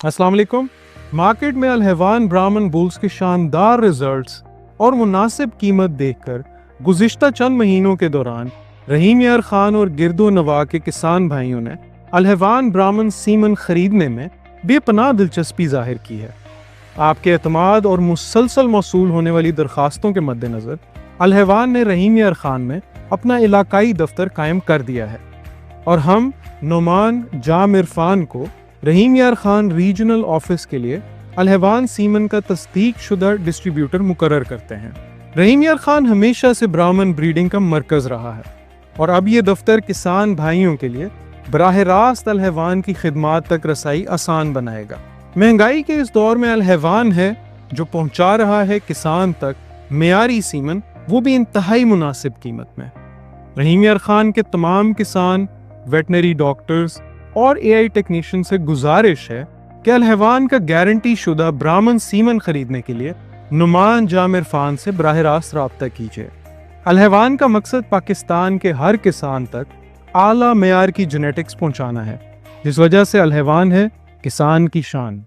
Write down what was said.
السلام علیکم۔ مارکیٹ میں الحیوان برامن بولز کے شاندار ریزلٹس اور مناسب قیمت دیکھ کر گزشتہ چند مہینوں کے دوران رحیم یار خان اور گرد و نواح کے کسان بھائیوں نے الحیوان برامن سیمن خریدنے میں بے پناہ دلچسپی ظاہر کی ہے۔ آپ کے اعتماد اور مسلسل موصول ہونے والی درخواستوں کے مد نظر الحیوان نے رحیم یار خان میں اپنا علاقائی دفتر قائم کر دیا ہے، اور ہم نعمان جام عرفان کو رحیم یار خان ریجنل آفس کے لیے الحیوان سیمن کا تصدیق شدہ ڈسٹریبیوٹر مقرر کرتے ہیں۔ رحیم یار خان ہمیشہ سے برامن بریڈنگ کا مرکز رہا ہے، اور اب یہ دفتر کسان بھائیوں کے لیے براہ راست الحیوان کی خدمات تک رسائی آسان بنائے گا۔ مہنگائی کے اس دور میں الحیوان ہے جو پہنچا رہا ہے کسان تک معیاری سیمن، وہ بھی انتہائی مناسب قیمت میں۔ رحیم یار خان کے تمام کسان، ویٹنری ڈاکٹرز اور AI ٹیکنیشین سے گزارش ہے کہ الحیوان کا گارنٹی شدہ برامن سیمن خریدنے کے لیے نعمان جام عرفان سے براہ راست رابطہ کیجیے۔ الحیوان کا مقصد پاکستان کے ہر کسان تک اعلیٰ معیار کی جینیٹکس پہنچانا ہے، جس وجہ سے الحیوان ہے کسان کی شان۔